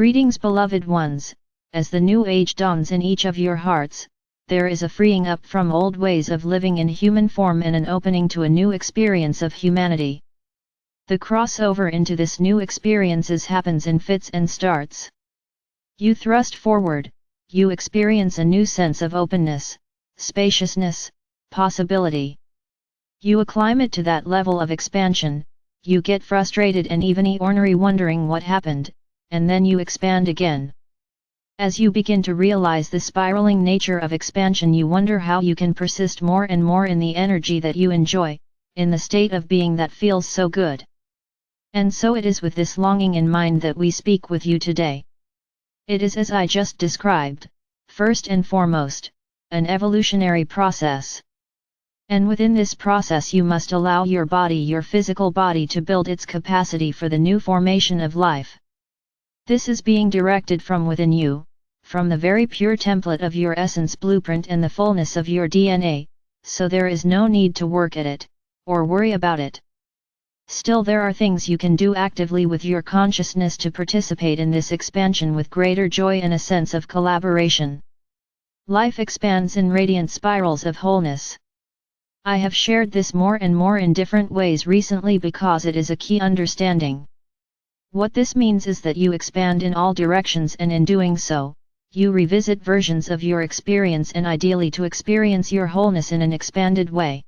Greetings, beloved ones. As the new age dawns in each of your hearts, there is a freeing up from old ways of living in human form and an opening to a new experience of humanity. The crossover into this new experiences happens in fits and starts. You thrust forward, you experience a new sense of openness, spaciousness, possibility. You acclimate to that level of expansion, you get frustrated and even ornery wondering what happened, and then you expand again. As you begin to realize the spiraling nature of expansion, you wonder how you can persist more and more in the energy that you enjoy, in the state of being that feels so good. And so it is with this longing in mind that we speak with you today. It is as I just described, first and foremost, an evolutionary process. And within this process you must allow your body, your physical body, to build its capacity for the new formation of life. This is being directed from within you, from the very pure template of your essence blueprint and the fullness of your DNA, so there is no need to work at it, or worry about it. Still, there are things you can do actively with your consciousness to participate in this expansion with greater joy and a sense of collaboration. Life expands in radiant spirals of wholeness. I have shared this more and more in different ways recently because it is a key understanding. What this means is that you expand in all directions, and in doing so, you revisit versions of your experience, and ideally to experience your wholeness in an expanded way.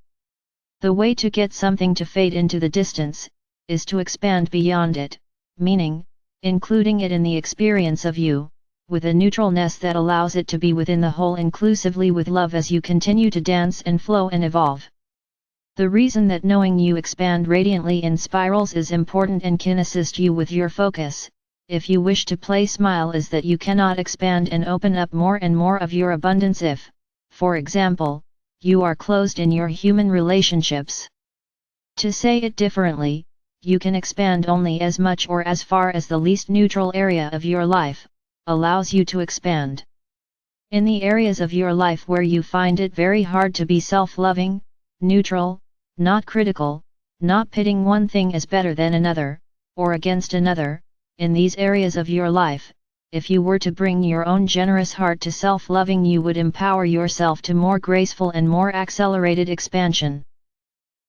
The way to get something to fade into the distance, is to expand beyond it, meaning, including it in the experience of you, with a neutralness that allows it to be within the whole inclusively with love as you continue to dance and flow and evolve. The reason that knowing you expand radiantly in spirals is important and can assist you with your focus, if you wish to play smile, is that you cannot expand and open up more and more of your abundance if, for example, you are closed in your human relationships. To say it differently, you can expand only as much or as far as the least neutral area of your life allows you to expand. In the areas of your life where you find it very hard to be self-loving, neutral, not critical, not pitting one thing as better than another, or against another, in these areas of your life, if you were to bring your own generous heart to self-loving, you would empower yourself to more graceful and more accelerated expansion.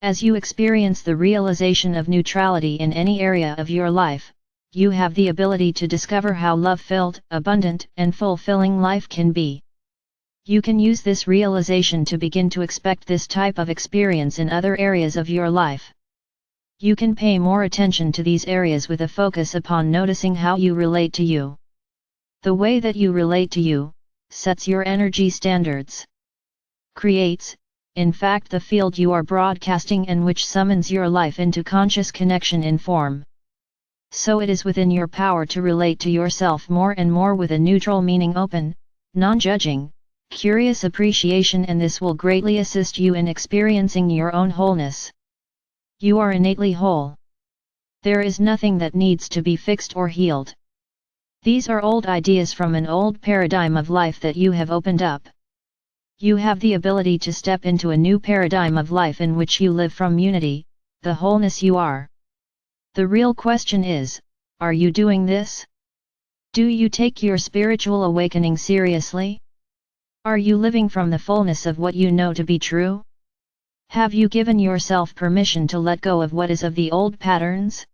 As you experience the realization of neutrality in any area of your life, you have the ability to discover how love-filled, abundant, and fulfilling life can be. You can use this realization to begin to expect this type of experience in other areas of your life. You can pay more attention to these areas with a focus upon noticing how you relate to you. The way that you relate to you, sets your energy standards. Creates, in fact, the field you are broadcasting and which summons your life into conscious connection in form. So it is within your power to relate to yourself more and more with a neutral, meaning open, non-judging, curious appreciation, and this will greatly assist you in experiencing your own wholeness. You are innately whole. There is nothing that needs to be fixed or healed. These are old ideas from an old paradigm of life that you have opened up. You have the ability to step into a new paradigm of life in which you live from unity, the wholeness you are. The real question is, are you doing this? Do you take your spiritual awakening seriously? Are you living from the fullness of what you know to be true? Have you given yourself permission to let go of what is of the old patterns?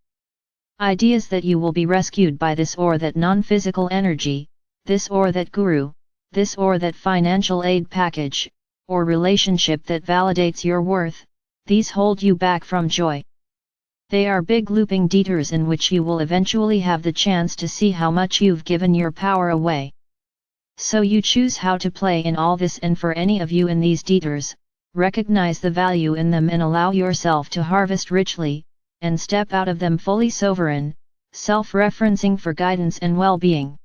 Ideas that you will be rescued by this or that non-physical energy, this or that guru, this or that financial aid package, or relationship that validates your worth, these hold you back from joy. They are big looping detours in which you will eventually have the chance to see how much you've given your power away. So you choose how to play in all this, and for any of you in these detours, recognize the value in them and allow yourself to harvest richly, and step out of them fully sovereign, self-referencing for guidance and well-being.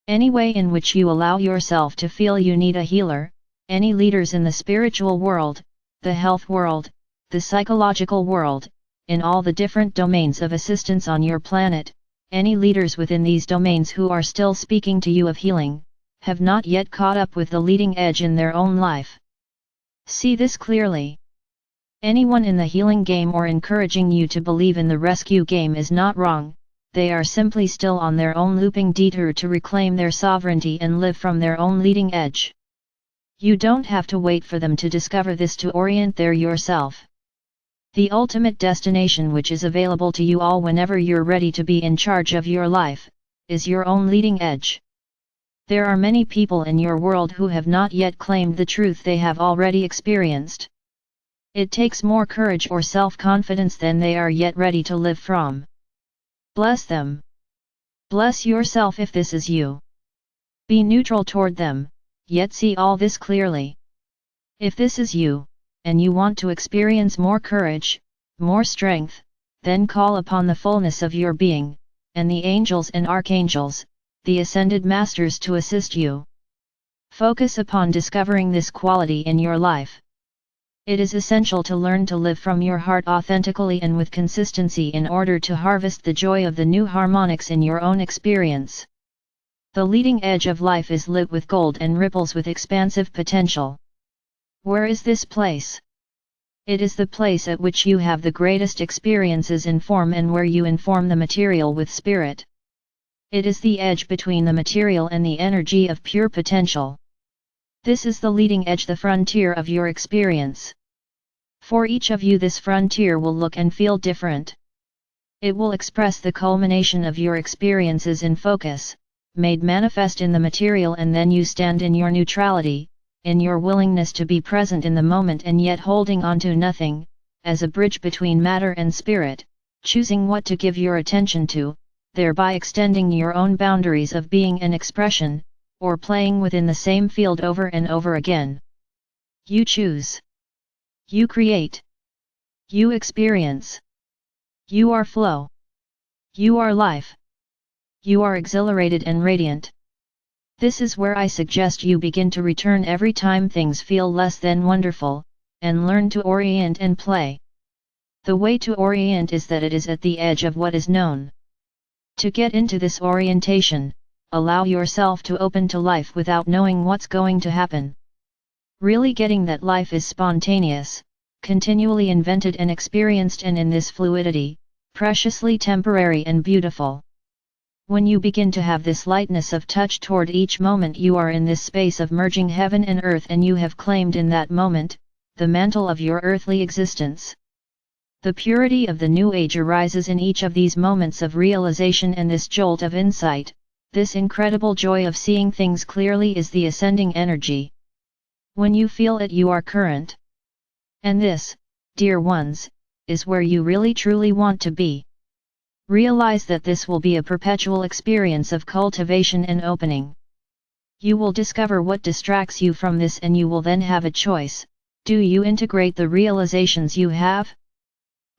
Any way in which you allow yourself to feel you need a healer, any leaders in the spiritual world, the health world, the psychological world, in all the different domains of assistance on your planet, any leaders within these domains who are still speaking to you of healing, have not yet caught up with the leading edge in their own life. See this clearly. Anyone in the healing game or encouraging you to believe in the rescue game is not wrong, they are simply still on their own looping detour to reclaim their sovereignty and live from their own leading edge. You don't have to wait for them to discover this to orient there yourself. The ultimate destination, which is available to you all whenever you're ready to be in charge of your life, is your own leading edge. There are many people in your world who have not yet claimed the truth they have already experienced. It takes more courage or self-confidence than they are yet ready to live from. Bless them. Bless yourself if this is you. Be neutral toward them, yet see all this clearly. If this is you, and you want to experience more courage, more strength, then call upon the fullness of your being, and the angels and archangels, the ascended masters to assist you. Focus upon discovering this quality in your life. It is essential to learn to live from your heart authentically and with consistency in order to harvest the joy of the new harmonics in your own experience. The leading edge of life is lit with gold and ripples with expansive potential. Where is this place? It is the place at which you have the greatest experiences in form and where you inform the material with spirit. It is the edge between the material and the energy of pure potential. This is the leading edge, the frontier of your experience. For each of you, this frontier will look and feel different. It will express the culmination of your experiences in focus, made manifest in the material, and then you stand in your neutrality, in your willingness to be present in the moment and yet holding on to nothing, as a bridge between matter and spirit, choosing what to give your attention to, thereby extending your own boundaries of being and expression, or playing within the same field over and over again. You choose. You create. You experience. You are flow. You are life. You are exhilarated and radiant. This is where I suggest you begin to return every time things feel less than wonderful, and learn to orient and play. The way to orient is that it is at the edge of what is known. To get into this orientation, allow yourself to open to life without knowing what's going to happen. Really getting that life is spontaneous, continually invented and experienced, and in this fluidity, preciously temporary and beautiful. When you begin to have this lightness of touch toward each moment, you are in this space of merging heaven and earth, and you have claimed in that moment, the mantle of your earthly existence. The purity of the new age arises in each of these moments of realization, and this jolt of insight, this incredible joy of seeing things clearly, is the ascending energy. When you feel it, you are current. And this, dear ones, is where you really truly want to be. Realize that this will be a perpetual experience of cultivation and opening. You will discover what distracts you from this, and you will then have a choice. Do you integrate the realizations you have?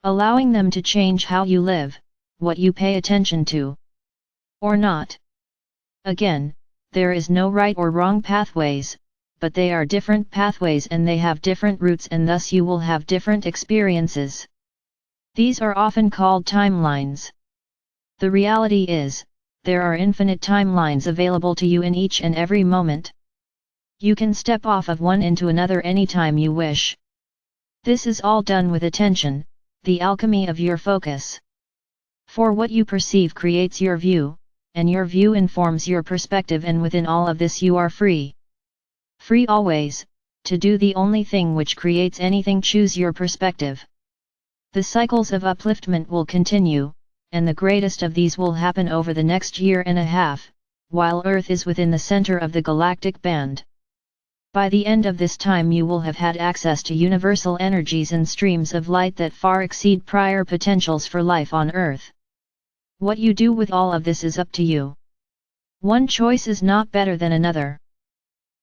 Allowing them to change how you live, what you pay attention to? Or not? Again, there is no right or wrong pathways, but they are different pathways and they have different routes, and thus you will have different experiences. These are often called timelines. The reality is, there are infinite timelines available to you in each and every moment. You can step off of one into another anytime you wish. This is all done with attention, the alchemy of your focus. For what you perceive creates your view, and your view informs your perspective, and within all of this you are free. Free always, to do the only thing which creates anything. Choose your perspective. The cycles of upliftment will continue, and the greatest of these will happen over the next year and a half, while Earth is within the center of the galactic band. By the end of this time you will have had access to universal energies and streams of light that far exceed prior potentials for life on Earth. What you do with all of this is up to you. One choice is not better than another.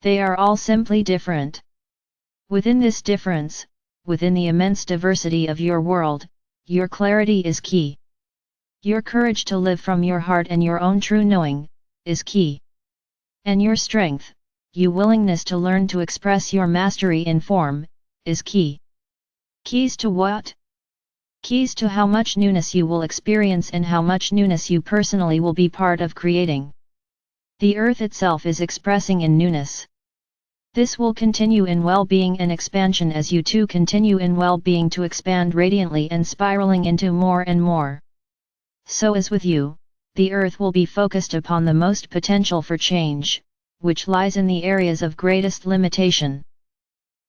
They are all simply different. Within this difference, within the immense diversity of your world, your clarity is key. Your courage to live from your heart and your own true knowing, is key. And your strength, your willingness to learn to express your mastery in form, is key. Keys to what? Keys to how much newness you will experience and how much newness you personally will be part of creating. The earth itself is expressing in newness. This will continue in well-being and expansion as you too continue in well-being to expand radiantly and spiraling into more and more. So as with you, the Earth will be focused upon the most potential for change, which lies in the areas of greatest limitation,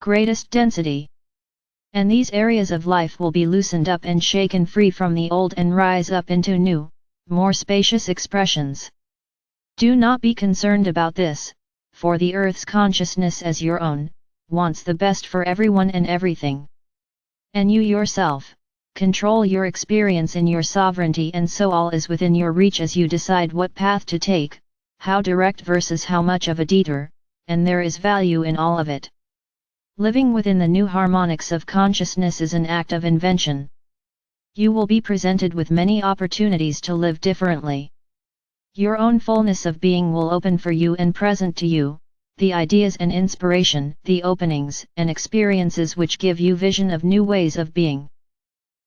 greatest density. And these areas of life will be loosened up and shaken free from the old and rise up into new, more spacious expressions. Do not be concerned about this, for the Earth's consciousness as your own, wants the best for everyone and everything. And you yourself, control your experience in your sovereignty, and so all is within your reach as you decide what path to take, how direct versus how much of a detour, and there is value in all of it. Living within the new harmonics of consciousness is an act of invention. You will be presented with many opportunities to live differently. Your own fullness of being will open for you and present to you, the ideas and inspiration, the openings and experiences which give you vision of new ways of being.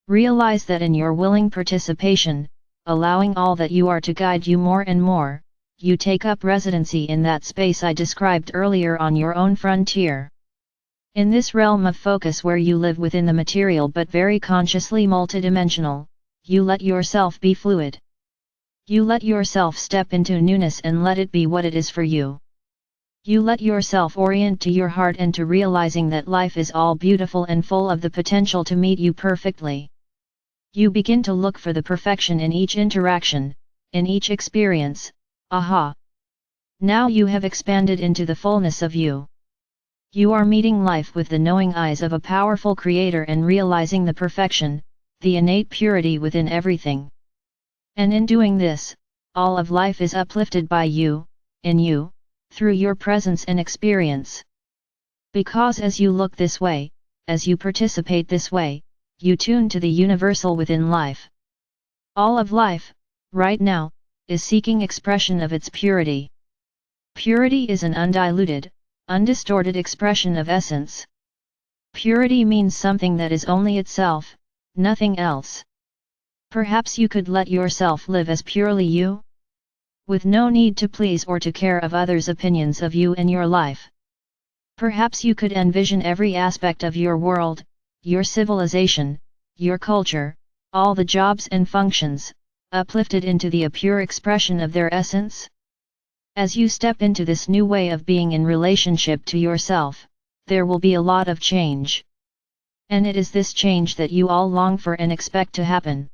Realize that in your willing participation, allowing all that you are to guide you more and more, you take up residency in that space I described earlier on your own frontier. In this realm of focus where you live within the material but very consciously multidimensional, you let yourself be fluid. You let yourself step into newness and let it be what it is for you. You let yourself orient to your heart and to realizing that life is all beautiful and full of the potential to meet you perfectly. You begin to look for the perfection in each interaction, in each experience. Aha! Now you have expanded into the fullness of you. You are meeting life with the knowing eyes of a powerful creator and realizing the perfection, the innate purity within everything. And in doing this, all of life is uplifted by you, in you, through your presence and experience. Because as you look this way, as you participate this way, you tune to the universal within life. All of life, right now, is seeking expression of its purity. Purity is an undiluted, undistorted expression of essence. Purity means something that is only itself, nothing else. Perhaps you could let yourself live as purely you, with no need to please or to care of others' opinions of you and your life. Perhaps you could envision every aspect of your world, your civilization, your culture, all the jobs and functions, uplifted into the pure expression of their essence. As you step into this new way of being in relationship to yourself, there will be a lot of change. And it is this change that you all long for and expect to happen.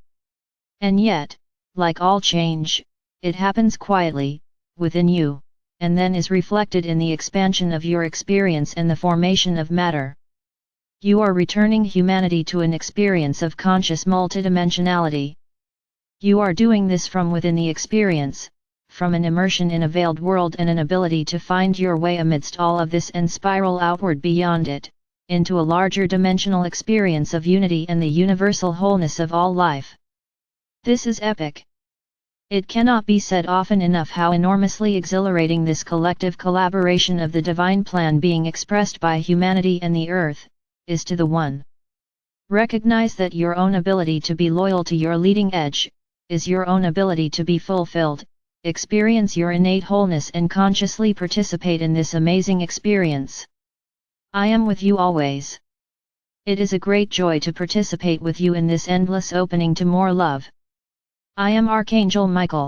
And yet, like all change, it happens quietly, within you, and then is reflected in the expansion of your experience and the formation of matter. You are returning humanity to an experience of conscious multidimensionality. You are doing this from within the experience, from an immersion in a veiled world and an ability to find your way amidst all of this and spiral outward beyond it, into a larger dimensional experience of unity and the universal wholeness of all life. This is epic. It cannot be said often enough how enormously exhilarating this collective collaboration of the divine plan being expressed by humanity and the earth, is to the one. Recognize that your own ability to be loyal to your leading edge, is your own ability to be fulfilled. Experience your innate wholeness and consciously participate in this amazing experience. I am with you always. It is a great joy to participate with you in this endless opening to more love. I am Archangel Michael.